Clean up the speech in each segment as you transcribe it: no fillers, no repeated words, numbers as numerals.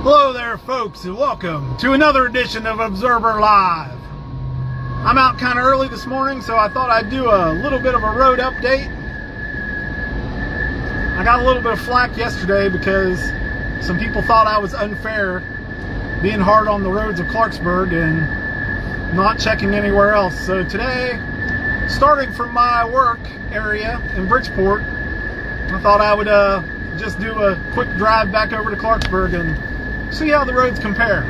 Hello there, folks, and welcome to another edition of Observer Live. I'm out kind of early this morning, so I thought I'd do a little bit of a road update. I got a little bit of flack yesterday because some people thought I was unfair being hard on the roads of Clarksburg and not checking anywhere else. So today, starting from my work area in Bridgeport, I thought I would just do a quick drive back over to Clarksburg and see how the roads compare.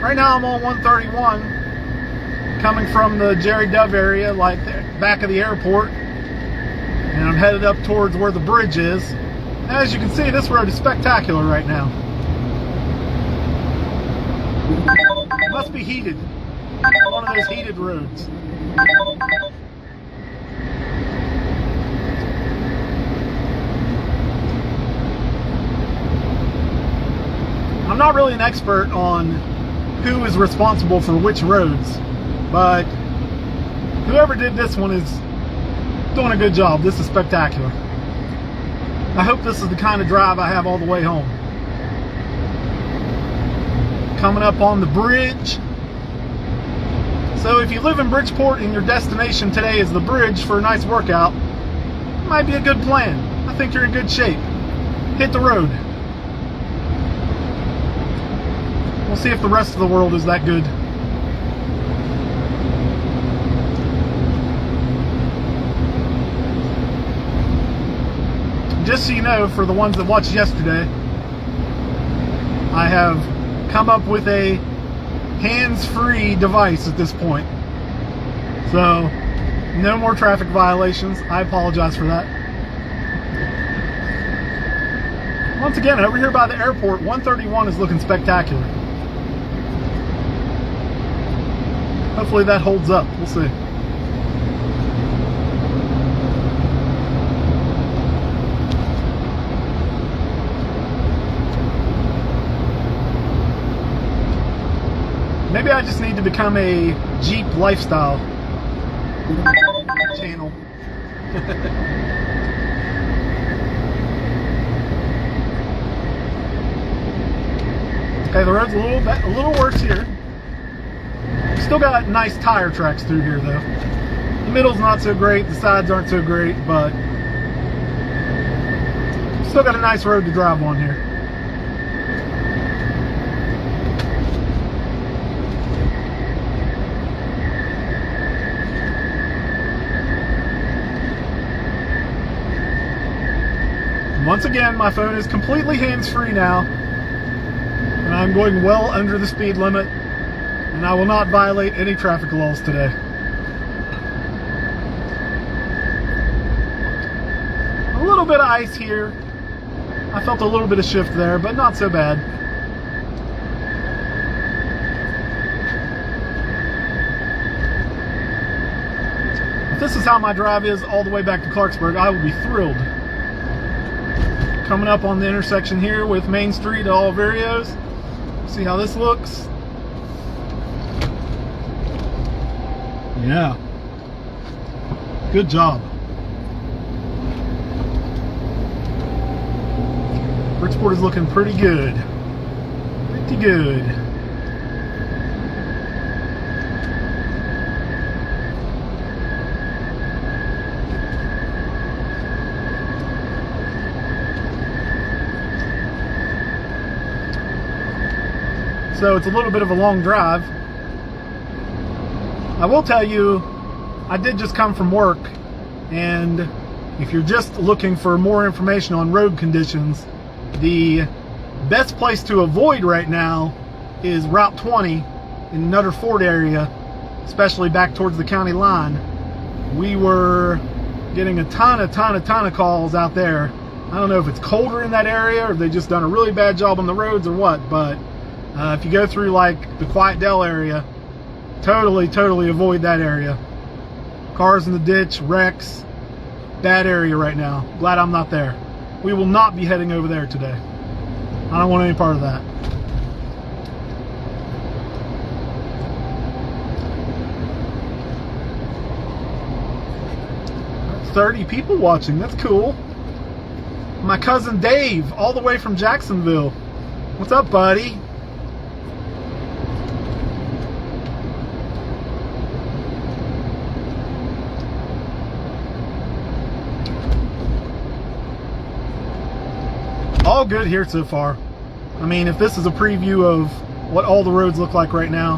Right now I'm on 131 coming from the Jerry Dove area, like the back of the airport, and I'm headed up towards where the bridge is. As you can see, this road is spectacular right now. It must be heated. One of those heated roads. I'm not really an expert on who is responsible for which roads, but whoever did this one is doing a good job. This is spectacular. I hope this is the kind of drive I have all the way home. Coming up on the bridge. So if you live in Bridgeport and your destination today is the bridge for a nice workout, it might be a good plan. I think you're in good shape. Hit the road. We'll see if the rest of the world is that good. Just so you know, for the ones that watched yesterday, I have come up with a hands-free device at this point. So, no more traffic violations. I apologize for that. Once again, over here by the airport, 131 is looking spectacular. Hopefully that holds up. We'll see. Maybe I just need to become a Jeep lifestyle channel. Okay, the road's a little worse here. Still got nice tire tracks through here though. The middle's not so great, the sides aren't so great, but still got a nice road to drive on here. Once again, my phone is completely hands-free now, and I'm going well under the speed limit. And I will not violate any traffic laws today. A little bit of ice here. I felt a little bit of shift there, but not so bad. If this is how my drive is all the way back to Clarksburg, I will be thrilled. Coming up on the intersection here with Main Street at Oliverios. See how this looks. Yeah, good job. Bridgeport is looking pretty good. Pretty good. So it's a little bit of a long drive. I will tell you, I did just come from work, and if you're just looking for more information on road conditions, the best place to avoid right now is Route 20 in Nutter Ford area, especially back towards the county line. We were getting a ton of calls out there. I don't know if it's colder in that area or if they just done a really bad job on the roads or what, but if you go through like the Quiet Dell area, totally avoid that area. Cars in the ditch, wrecks, bad area right now. Glad I'm not there. We will not be heading over there today. I don't want any part of that. 30 people watching. That's cool. My cousin Dave, all the way from Jacksonville. What's up, buddy? all good here so far. I mean, if this is a preview of what all the roads look like right now,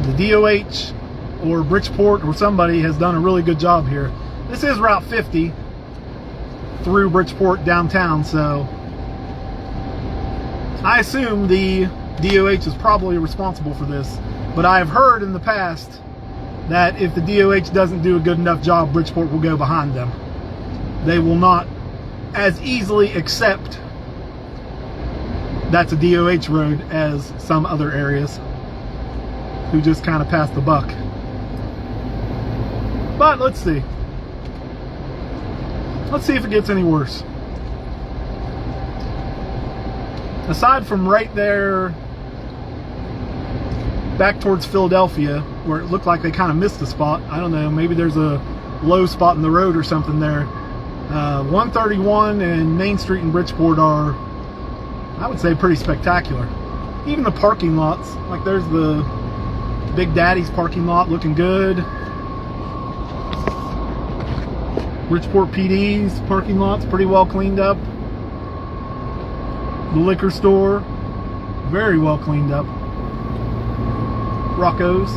the DOH or Bridgeport or somebody has done a really good job here. This is Route 50 through Bridgeport downtown, so I assume the DOH is probably responsible for this, but I have heard in the past that if the DOH doesn't do a good enough job, Bridgeport will go behind them. They will not as easily accept that's a DOH road as some other areas who just kind of pass the buck. But let's see. Let's see if it gets any worse. Aside from right there back towards Philadelphia, where it looked like they kind of missed a spot. I don't know, maybe there's a low spot in the road or something there. 131 and Main Street in Bridgeport are, I would say, pretty spectacular. Even the parking lots, like there's the Big Daddy's parking lot looking good. Bridgeport PD's parking lot's pretty well cleaned up. The liquor store, very well cleaned up. Rocco's.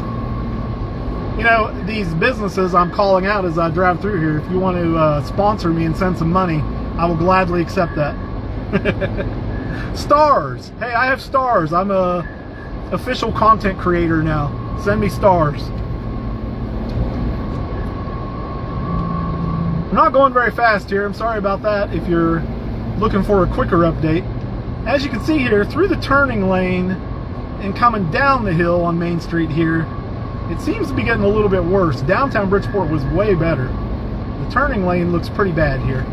You know, these businesses I'm calling out as I drive through here, if you want to sponsor me and send some money, I will gladly accept that. Stars. Hey, I have stars. I'm a official content creator now. Send me stars. I'm not going very fast here. I'm sorry about that if you're looking for a quicker update. As you can see here, through the turning lane and coming down the hill on Main Street here, it seems to be getting a little bit worse. Downtown Bridgeport was way better. The turning lane looks pretty bad here.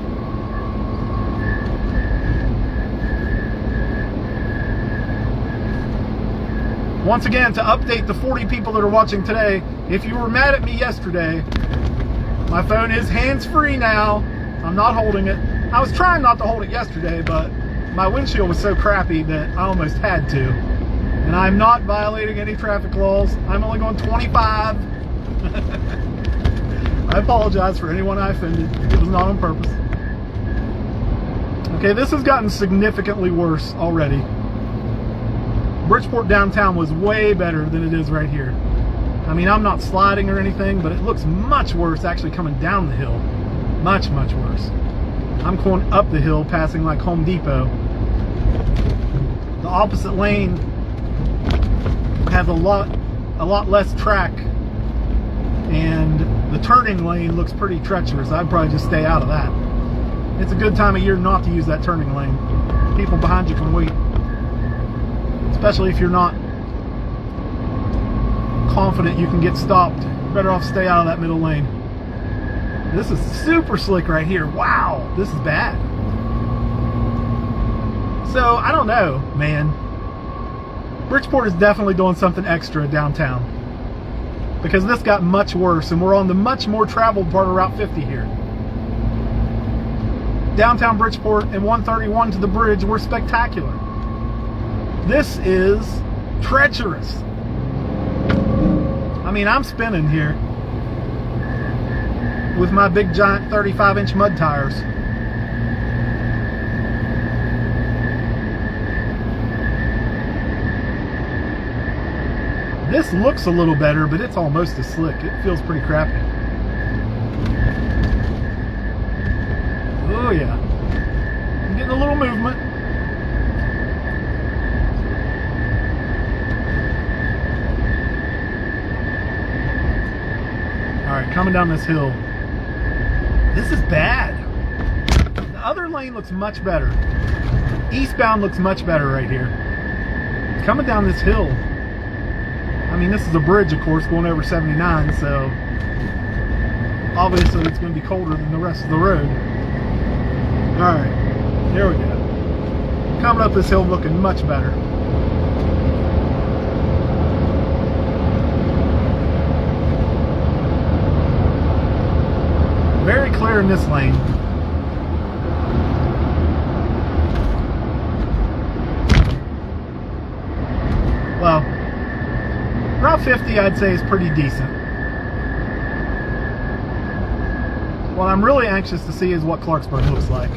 Once again, to update the 40 people that are watching today, if you were mad at me yesterday, my phone is hands-free now. I'm not holding it. I was trying not to hold it yesterday, but my windshield was so crappy that I almost had to. And I'm not violating any traffic laws. I'm only going 25. I apologize for anyone I offended. It was not on purpose. Okay, this has gotten significantly worse already. Bridgeport downtown was way better than it is right here. I mean, I'm not sliding or anything, but it looks much worse actually coming down the hill. Much, much worse. I'm going up the hill, passing like Home Depot. The opposite lane has a lot less track, and the turning lane looks pretty treacherous. I'd probably just stay out of that. It's a good time of year not to use that turning lane. People behind you can wait. Especially if you're not confident you can get stopped. Better off stay out of that middle lane. This is super slick right here. Wow, this is bad. So, I don't know, man. Bridgeport is definitely doing something extra downtown, because this got much worse, and we're on the much more traveled part of Route 50 here. Downtown Bridgeport and 131 to the bridge were spectacular. This is treacherous. I mean, I'm spinning here with my big giant 35-inch mud tires. This looks a little better, but it's almost as slick. It feels pretty crappy. Oh yeah. I'm getting a little movement. Alright, coming down this hill. This is bad. The other lane looks much better. Eastbound looks much better right here. Coming down this hill. I mean, this is a bridge, of course, going over 79, so obviously it's going to be colder than the rest of the road. Alright, here we go. Coming up this hill looking much better. Very clear in this lane. Well, Route 50 I'd say is pretty decent. what I'm really anxious to see is what Clarksburg looks like.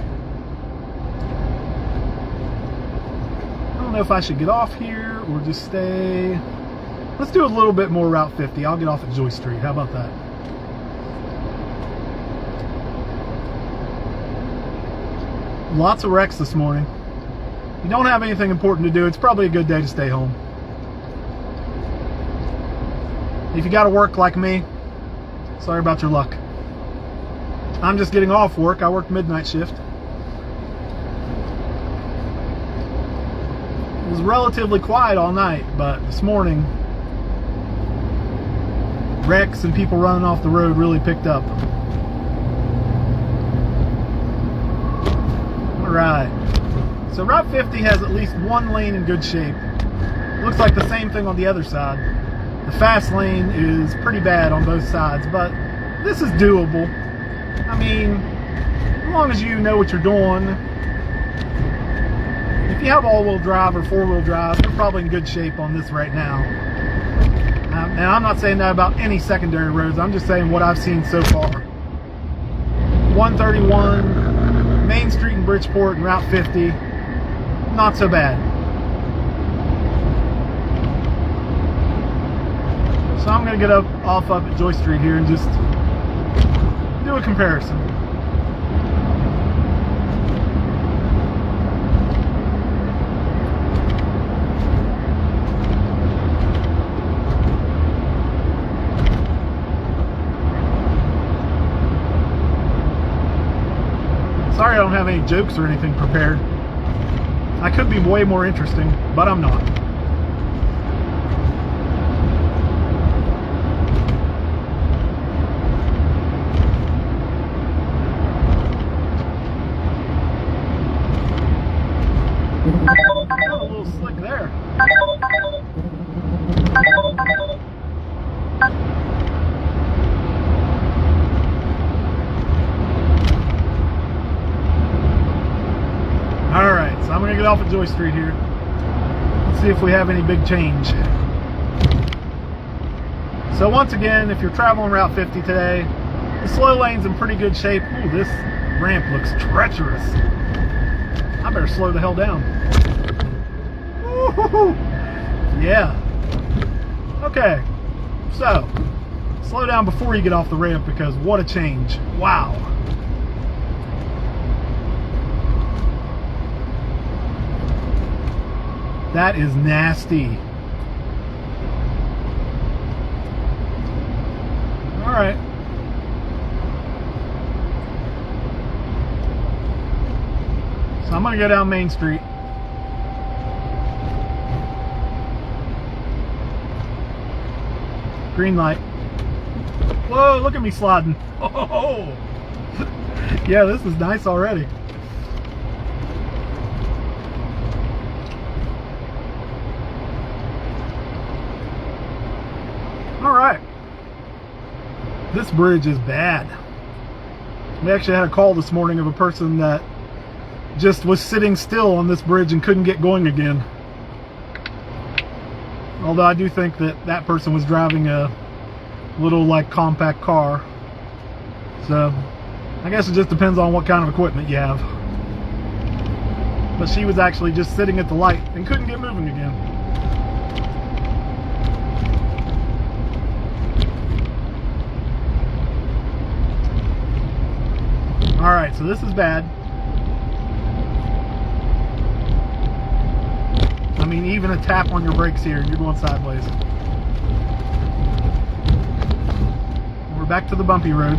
I don't know if I should get off here or just stay. Let's do a little bit more Route 50. I'll get off at Joyce Street. How about that? Lots of wrecks this morning. If you don't have anything important to do, it's probably a good day to stay home. If you got to work like me, sorry about your luck. I'm just getting off work. I work midnight shift. It was relatively quiet all night, but this morning, wrecks and people running off the road really picked up. Alright, so Route 50 has at least one lane in good shape. Looks like the same thing on the other side. The fast lane is pretty bad on both sides, but this is doable. I mean, as long as you know what you're doing. If you have all-wheel drive or four-wheel drive, you're probably in good shape on this right now. And I'm not saying that about any secondary roads. I'm just saying what I've seen so far. 131, Main Street in Bridgeport and Route 50, not so bad. So I'm going to get off up at Joyce Street here and just do a comparison. Sorry I don't have any jokes or anything prepared. I could be way more interesting, but I'm not. Got a little slick there. Alright, so I'm going to get off at Joyce Street here. Let's see if we have any big change. So once again, if you're traveling Route 50 today, the slow lane's in pretty good shape. Ooh, this ramp looks treacherous. I better slow the hell down. Woo-hoo-hoo. Yeah. Okay, so slow down before you get off the ramp because what a change. Wow. That is nasty. All right. So I'm going to go down Main Street. Green light. Whoa, look at me sliding. Oh, yeah, this is nice already. All right. This bridge is bad. We actually had a call this morning of a person that just was sitting still on this bridge and couldn't get going again. Although I do think that that person was driving a little like compact car. So I guess it just depends on what kind of equipment you have. But she was actually just sitting at the light and couldn't get moving again. Alright, so this is bad. I mean, even a tap on your brakes here, you're going sideways. We're back to the bumpy road.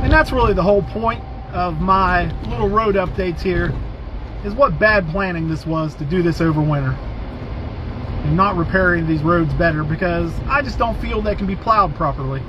And that's really the whole point of my little road updates here, is what bad planning this was to do this over winter. And not repairing these roads better, because I just don't feel they can be plowed properly.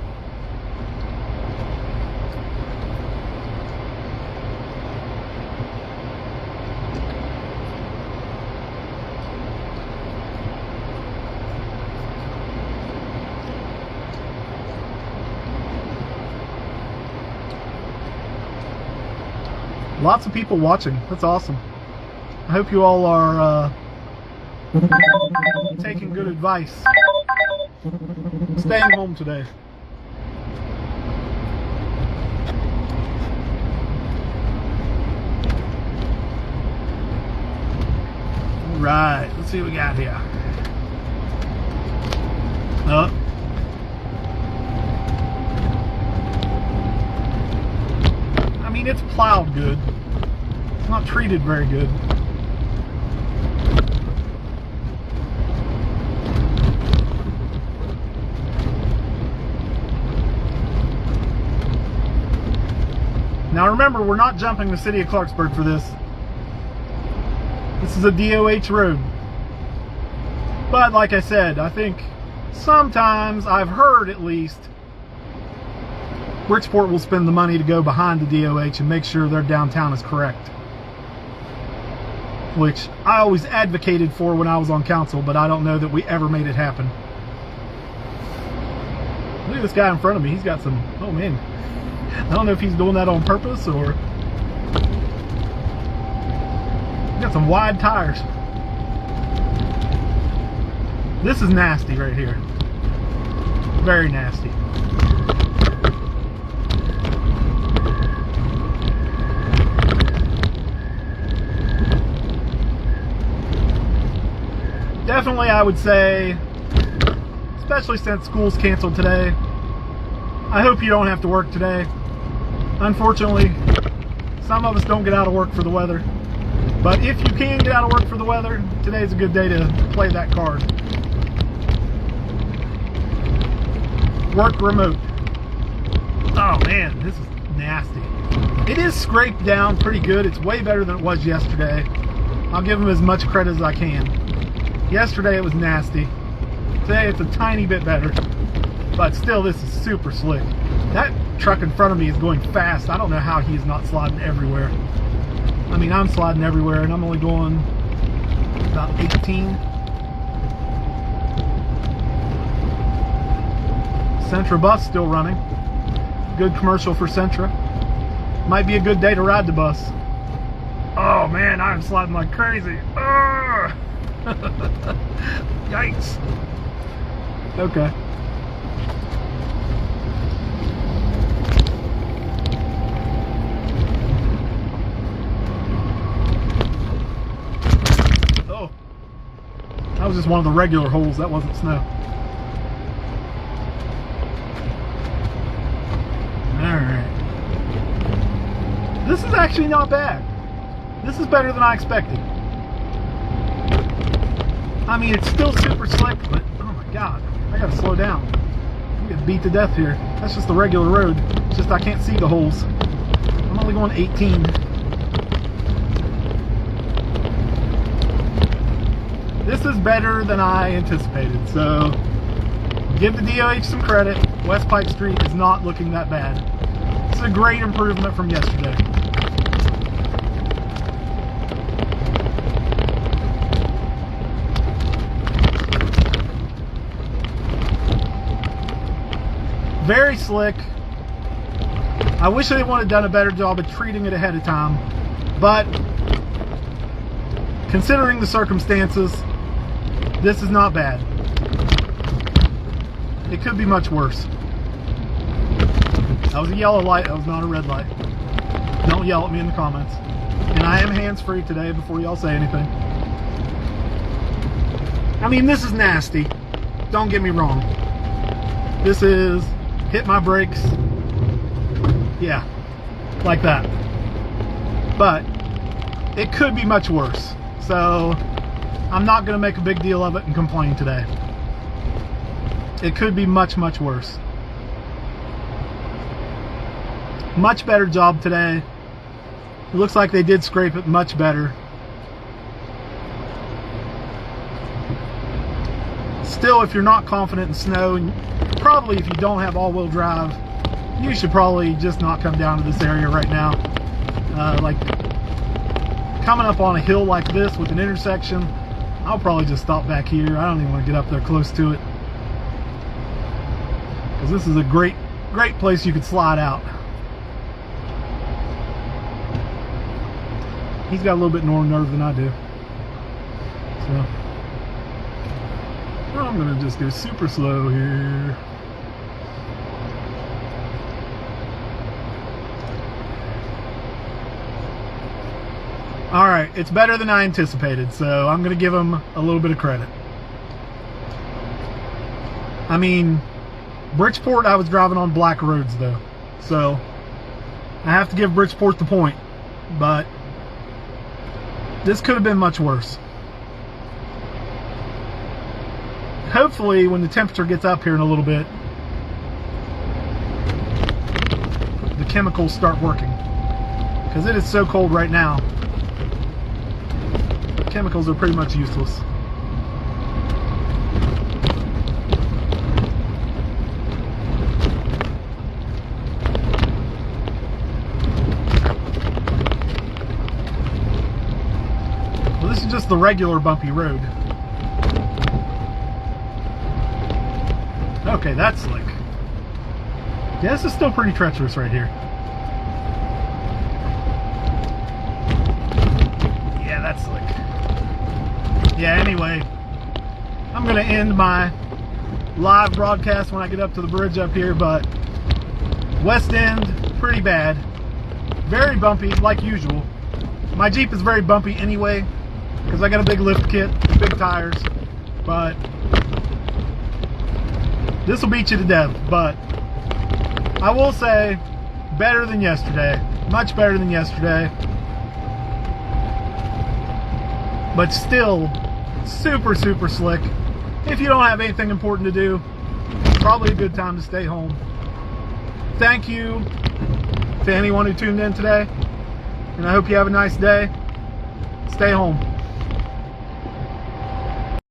Lots of people watching. That's awesome. I hope you all are taking good advice. Staying home today. right, let's see what we got here. Oh. I mean, it's plowed good. It's not treated very good. Now remember, we're not jumping the city of Clarksburg for this. This is a DOH road. But like I said, I think sometimes, I've heard at least, Bridgeport will spend the money to go behind the DOH and make sure their downtown is correct. Which I always advocated for when I was on council, but I don't know that we ever made it happen. Look at this guy in front of me. He's got some, oh man. I don't know if he's doing that on purpose or... He's got some wide tires. This is nasty right here. Very nasty. Definitely, I would say, especially since school's canceled today, I hope you don't have to work today. Unfortunately, some of us don't get out of work for the weather. But if you can get out of work for the weather, today's a good day to play that card. Work remote. Oh man, this is nasty. It is scraped down pretty good. It's way better than it was yesterday. I'll give them as much credit as I can. Yesterday it was nasty. Today it's a tiny bit better. But still, this is super slick. That truck in front of me is going fast. I don't know how he's not sliding everywhere. I mean, I'm sliding everywhere and I'm only going about 18. Sentra bus still running. Good commercial for Sentra. Might be a good day to ride the bus. Oh man, I'm sliding like crazy. Yikes. Okay. Oh. That was just one of the regular holes. That wasn't snow. Alright. This is actually not bad. This is better than I expected. I mean, it's still super slick, but oh my god, I gotta slow down. I'm getting beat to death here. That's just the regular road. It's just I can't see the holes. I'm only going 18. This is better than I anticipated, so give the DOH some credit. West Pike Street is not looking that bad. It's a great improvement from yesterday. Very slick. I wish they would have done a better job of treating it ahead of time, but considering the circumstances, this is not bad. It could be much worse. That was a yellow light, that was not a red light. Don't yell at me in the comments. And I am hands-free today before y'all say anything. I mean, this is nasty. Don't get me wrong. This is hit my brakes. Yeah, like that. But it could be much worse. So I'm not going to make a big deal of it and complain today. It could be much, much worse. Much better job today. It looks like they did scrape it much better. Still, if you're not confident in snow, and probably if you don't have all-wheel drive, you should probably just not come down to this area right now. Like coming up on a hill like this with an intersection, I'll probably just stop back here. I don't even want to get up there close to it, because this is a great place you could slide out. He's got a little bit more nerve than I do. So I'm gonna just go super slow here. All right, it's better than I anticipated, so I'm going to give them a little bit of credit. I mean, Bridgeport, I was driving on black roads though, so I have to give Bridgeport the point, but this could have been much worse. Hopefully, when the temperature gets up here in a little bit, the chemicals start working, because it is so cold right now. The chemicals are pretty much useless. Well, this is just the regular bumpy road. Okay, that's slick. Yeah, this is still pretty treacherous right here. Yeah, that's slick. Yeah, anyway, I'm going to end my live broadcast when I get up to the bridge up here, but West End, pretty bad. Very bumpy, like usual. My Jeep is very bumpy anyway, because I got a big lift kit, big tires, but this will beat you to death. But I will say, better than yesterday. Much better than yesterday. But still, super, super slick. If you don't have anything important to do, probably a good time to stay home. Thank you to anyone who tuned in today, and I hope you have a nice day. Stay home.